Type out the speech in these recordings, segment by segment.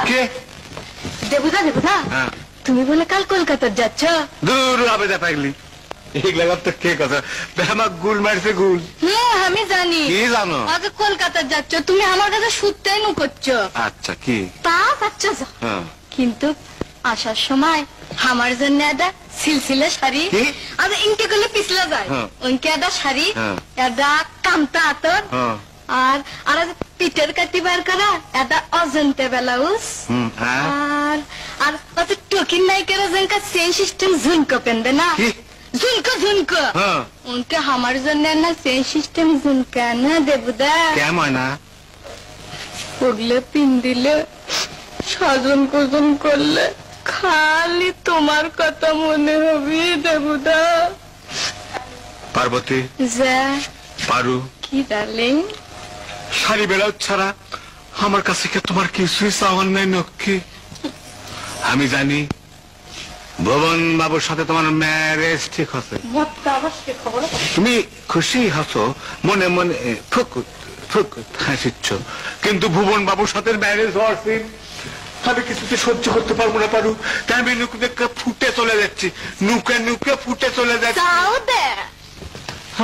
কে? দেবুদা দেবুদা, তুমি বলে কাল কলকাতা যাচ্ছ? দূর আবেদা পাগলি, এগুলা তো কে কথা? আমার গুল মারছে গুল। হ্যাঁ আমি জানি। কি জানো? আগে কলকাতা যাচ্ছ, তুমি আমার কাছে সুত্তাই নু করছো। আচ্ছা কি? তা যাচ্ছ, কিন্তু আসার সময় আমার জন্য একটা সিলসিলা শাড়ি, আর ইনকে করলে পিছলা যায়, ওইকে একটা শাড়ি, একটা কামতা আতর, আর আর পিঠের কাটি বার করা একটা অজন্তে ব্লাউজ, আর আর কত টকিন নাইকেরা যেনকা চেন সিস্টেম ঝুমকো পেনবে না, ঝুমকো ঝুমকো, উনকে আমার জন্য না চেন সিস্টেম ঝুমকা না দেবুদা। কেমন না ওগুলো পিন দিলে, সাজন কোজন করলে খালি তোমার কথা মনে হবে দেবুদা। পার্বতী, যা পারু, কি ডার্লিং? শাড়ি ব্লাউজ ছাড়া আমার কাছে কি তোমার কিছুই চাওয়ার নাই নক্কি? আমি জানি ভুবন বাবুর সাথে তোমার ম্যারেজ ঠিক আছে, তুমি খুশি হাসো, মনে মনে ফুকুত ফুকুত হাসিচ্ছ, কিন্তু ভুবন বাবুর সাথে ম্যারেজ হওয়ার দিন আমি কিছুতে সহ্য করতে পারবো না পারু। তাই আমি নুকে ফুটে চলে যাচ্ছি, নুকে নুকে ফুটে চলে যাচ্ছি।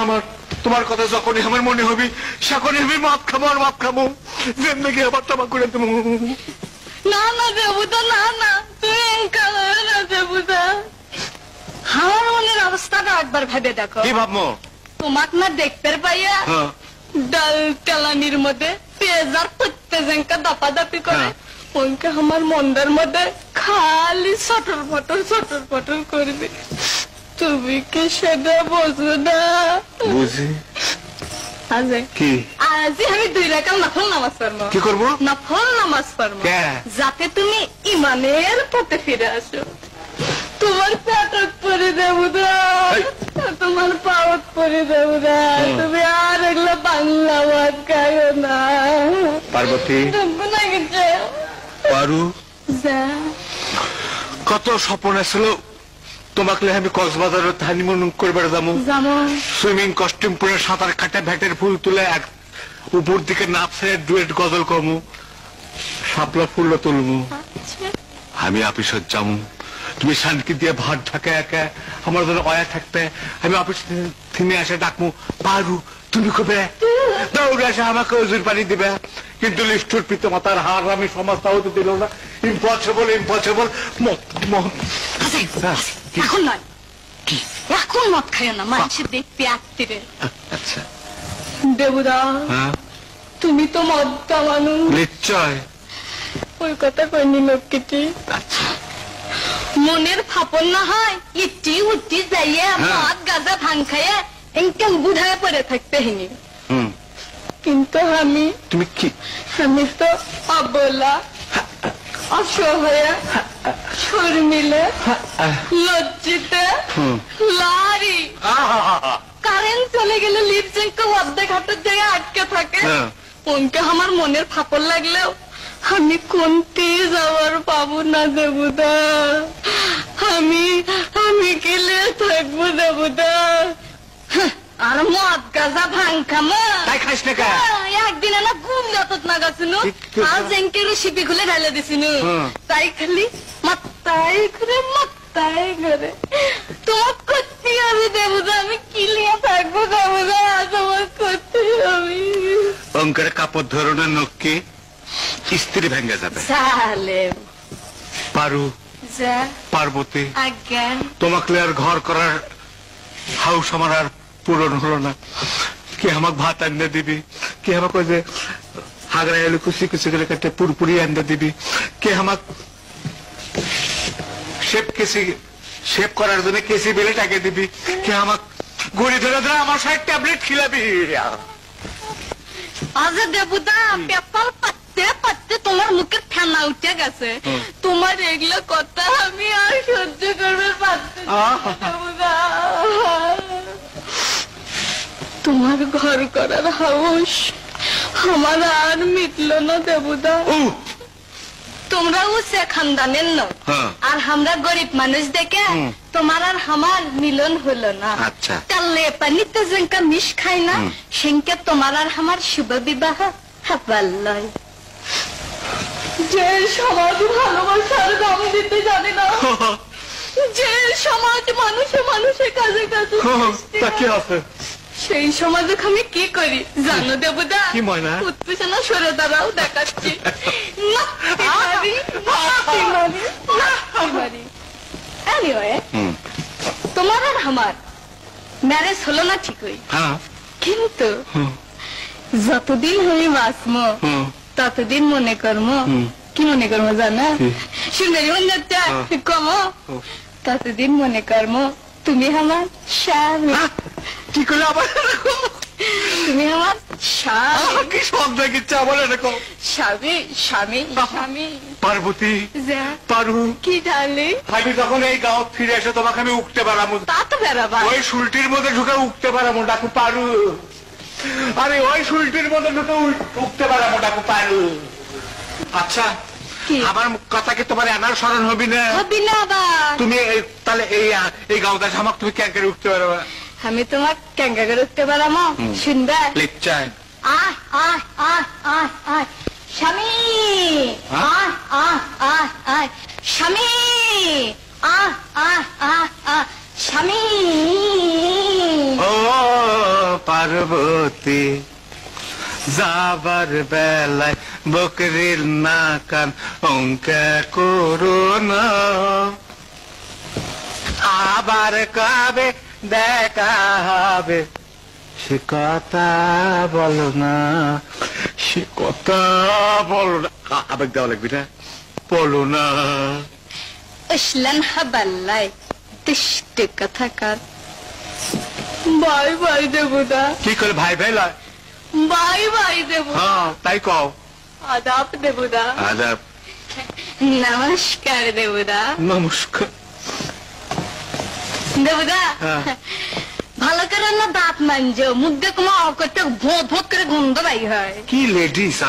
আমার তোমার কথা যখনই আমার মনে হবে, সেখনই আমি মাপ খাবো আর মাপ খাবো, জিন্দগি আবার তোমার করে দেবো। না না দেবুদা, না না, তুমি না দেবুদা। আমার মনের অবস্থাটা একবার ভেবে দেখো। কি ভাববো? তোমাক না দেখতে পাইয়া ডাল তেলানির মধ্যে পেঁয়াজার পত্তে জেঙ্কা দাপা দাপি করে, ওইকে আমার মন্দার মধ্যে খালি সটর ফটর করবে। তুমি কি সেটা বোঝো না? বুঝি। কি আজি আমি 2 রাকাত নফল নামাজ পড়বো। কি করবো? নফল নামাজ পড়বো, যাতে তুমি ইমানের পথে ফিরে আসো। তোমার পেটক পরে দেবো না, তোমার পাওয়াত পরে দেবো না, তুমি আর এগুলো বাংলা ভাত খাইও না। পার্বতী, পারু, কত স্বপ্ন ছিল তোমাকে আমি কক্সবাজারের হানিমুন করবার যাবো, সুইমিং কস্টিউম পরে সাঁতার কাটে ভ্যাটের ফুল তুলে উপর দিকে নাপছে ডুয়েট গজল কমু, শাপলা ফুল তুলবো, আমি অফিসে যাবো, তুমি শান্তি দিয়ে ভাত ঢাকা একা আমার জন্য অয়া থাকতে, আমি অফিস থেমে আসে ডাকবো, পারু তুমি কবে দৌড়ে আসে আমাকে ওজুর পানি দিবে, কিন্তু লিস্টুর পিতা মাতার হার আমি সমাজটা হতে দিল না। Impossible impossible. এখন নয়, কি এখন মদ খায় না, মানুষের দেখতে আত্মীয়। আচ্ছা দেবুদা, তুমি তো মদ্দা মানুষ, নিশ্চয় ওই কথা কইনি লক্ষ্মীটি। আচ্ছা মনের ফাপন না হয় ইটি উঠি যাইয়ে মদ গাঁজা ভাঙ খাইয়ে এনকে বুঝায় পড়ে থাকতে হিনি, কিন্তু তুমি কি? আমি তো অবলা, অসহায়, শর্মিলা, লজ্জিতা, লারি। কারেন্ট চলে গেলে লিপস্টিক অর্ধেক হাতের জায়গায় আটকে থাকে, ওনকে আমার মনের ফাপড় লাগলেও আমি কোনতে যাওয়ার পাবো না দেবুদা। আমি গেলে থাকবো দেবুদা। আর মদ গাঁজা ভাঙ খামো তাই খাইস না কা? একদিন না ঘুম যত না গাছিনু, আর জেঙ্কে রেসিপি খুলে ঢালে দিছিনু, তাই খালি মাত্তাই করে তোমার করতে হবে দেবুদা। আমি কিলিয়া থাকবো দেবুদা, তোমার করতে হবে। অঙ্কের কাপড় ধরনের নক্কি স্ত্রী ভেঙে যাবে। পারু, পার্বতী, তোমাকে আর ঘর করার হাউস আমার আর পূরণ হলো না। কে আমাকে ভাত আনতে দিবি, কে আমাকে ওই যে হাগড়া এলো কুচি কুচি করে কেটে পুরপুরি আনতে দিবি, কে আমাকে শেপ করার জন্য কেসি বেলে টাকে দিবি, কে আমাকে গড়ি ধরে ধরে আমার সাথে ট্যাবলেট খিলাবি। আজ দেবুদা পেপাল পাততে পাততে তোমার মুখে ঠান্ডা উঠে গেছে, তোমার এগুলো কথা আমি আর সহ্য করবে পারছি না। তোমার ঘর করার হাউস আমার আর মিটল না দেবুদা। তোমরাও সে খানদানের নও, আর আমরা গরিব মানুষ দেখে তোমার আর আমার মিলন হলো না। তাহলে পানিতে যেঙ্কা মিশ খাই না, সেঙ্কে তোমার আর আমার শুভ বিবাহ হবার লয়। যে সমাজ ভালোবাসার দাম দিতে জানে না, যে সমাজ মানুষে মানুষের কাছে কাছে তা কি আছে? সেই সমাজে আমি কি করি জানো দেবদা? কি ময়না? উৎপেছনা সরে দাঁড়াও দেখাচ্ছি। Anyway, তোমার আর আমার ম্যারেজ হলো না ঠিকই, কিন্তু যতদিন আমি বাঁচবো ততদিন মনে করবো, কি মনে করবো জানা? সুন্দরী মন্দিরটা কম, ততদিন মনে করবো তুমি আমার স্বামী। কি করে আবার তুমি আমার স্বামী। কি শব্দ কিচ্ছে আবার এরকম? স্বামী স্বামী স্বামী। পার্বতী, যা পারু, কি ডালে আমি যখন এই গাঁও ফিরে এসে তোমাকে আমি উঠতে পারামো, তা তো বেড়াবা। ওই শুলটির মধ্যে ঢুকে উঠতে পারামো, ডাকু পারু। আরে ওই শুলটির মধ্যে ঢুকে উঠতে পারামো, ডাকু পারু। আচ্ছা, কি? আমার কথা কি তোমার আনার স্মরণ হবি না? হবি না আবার। তুমি তাহলে এই গাঁও দাস আমাকে তুমি ক্যাঁ করে উঠতে পারবা? আমি তোমার ক্যাঙ্গা করে উঠতে পারামো, শুনবে? লিপচায় আহ আহ আহ আহ আহ স্বামী, আহ আহ আহ আহ স্বামী, আহ আহ আহ আহ স্বামী। ও পার্বতী, যাবার বেলায় বকরির না কান অঙ্কা করো না, আবার কবে দেখা হবে সে কথা বলো না, সে কথা বলো না। আবেগ দেওয়া লাগবে না, বলো না। আসলেন হাবাল্লাই তিষ্ট কথা কার। বাই বাই দেবদা। কি করে ভাই ভাই লয়? বাই বাই দেব। হ্যাঁ তাই কও। আদাব দেবদা। আদাব। নমস্কার দেবদা। নমস্কার দেবদা। ভালো করে না দাঁত মানজো, মুখ দিয়ে কোনো করতে ভোট ভোট করে গন্ধ বাই হয়। কি লেডিস?